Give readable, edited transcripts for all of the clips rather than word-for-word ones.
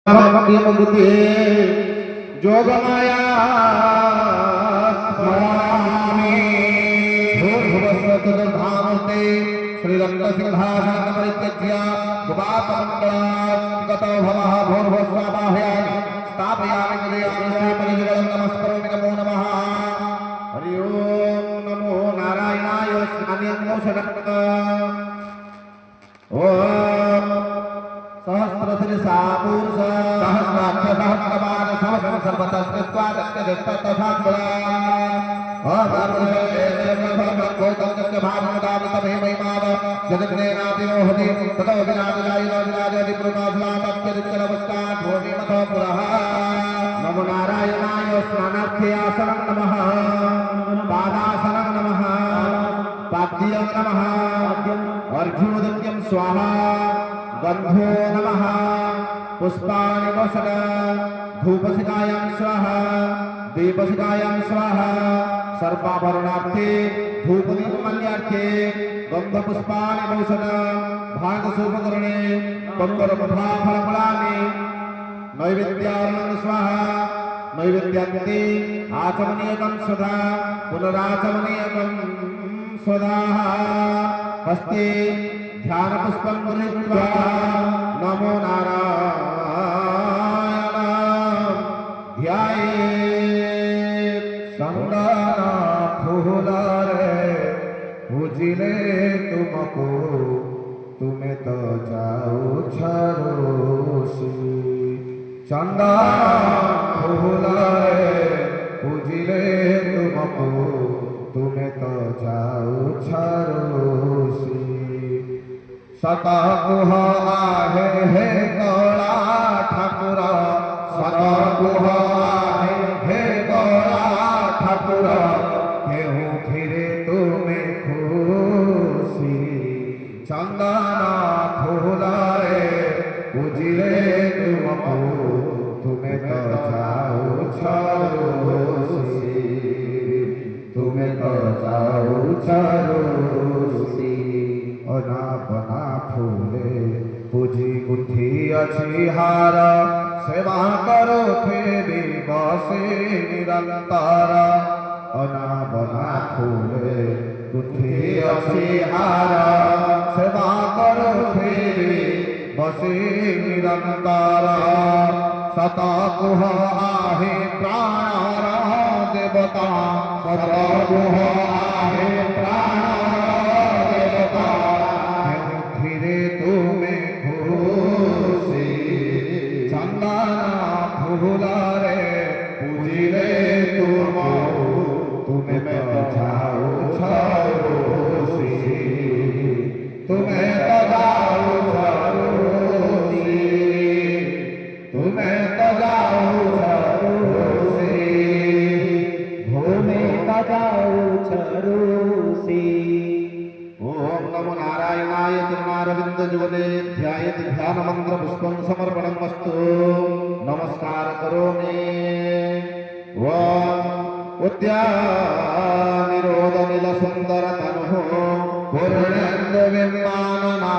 भक्तिमुक्ति जोगमाया स्वामी भूर्भुवस्वतुर्धामूर्ते श्रीरङ्गसिंहासन परित्यज्य गुपातमङ्गलागतो भवः भूर्भुवस्वावाहयामि स्थापयामि हृदयामि श्रीपरिजुगलं नमस्करोमि नमो नमः। हरि ओं नमो नारायणाय स्नानेमोषणम् ओम सहस्रश्री सापूर्ष सहस्राक्ष सहस्रपाद सहस्र सर्वतः कृत्वा तत्तसात्मना अहर्षेदेवसर्वकोतस्य भागवतामृतमे महिमाव जगन्नेनातिरोहति ततो विराजलायिनो विराजति पुरुषास्मादत्यदित्यनमस्कार भूमिमथो पुरः नमो नारायणाय स्नानार्थे आसनं नमः पादासनं नमः पाद्यं नमः अर्घ्योदक्यं स्वाहा गन्धो नमः पुष्पाणि वसन धूपशिखायां स्वाहा दीपशिखायां स्वाहा सर्पाभरणार्थे धूपदीपमाल्यार्थे गन्धपुष्पाणि वसन भागशोभकरणे कङ्करमुखाफलफलानि नैवेद्यार्णं स्वाहा नैवेद्यान्ते आचमनीयकं सदा पुनराचमनीयकं सदा हस्ते ध्यान पुष्पं गृहीत्वा नमो नारायण ध्यायेत्। संगना फूलारे पूजिले तुमको तुम्हें तो जाओ छरोसी चंदा फूलारे पूजिले तुमको तुम्हें तो जाओ छरोसी सता गुह आहे हे गौड़ा ठाकुर सता गुह आहे हे गौड़ा ठाकुर केहू फिरे तुम्हें खुशी चंदना फूलारे पूजिले तुमको तुम्हें तो जाओ छरोसी तुम्हें तो जाओ छरोसी अना बना फूले पूजी गुंथी अच्छी हार सेवा करो थे बसे निरंतर अना बना फूले गुंथी अच्छी हार सेवा करो थे बसे निरंतर सता गुह आहे प्राण देवता सता गुह आहे प्राण देवता धीरे तुम्हें खुशी चंदना फूलारे पूजिले तुमको तुम्हें तो जाओ छरोसी तुम्हें तो जाओ छरोसी तुम्हें तो जाओ छरोसी भूमि तो जाओ छरोसी। ओम नमो नारायणाय चरणारविंद जुगले ध्यायति ध्यान मंत्र पुष्पं समर्पणं वस्तु नमस्कार करोमि। ओम उद्यानिरोध नील सुंदर तनुः पूर्णेन्दु विमानना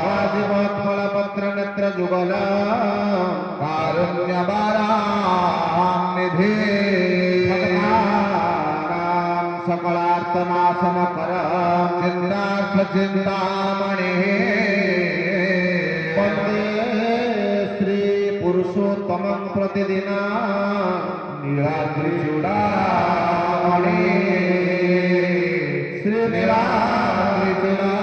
राजमोत्पल पत्र नेत्र जुगल कारुण्य निधि सकलार्तनाशन कर चिन्तार्थ चिंतामणि वंदे श्री पुरुषोत्तमं प्रतिदिन नीलाद्रि चूड़ामणि श्री नीलाद्रि चूड़ा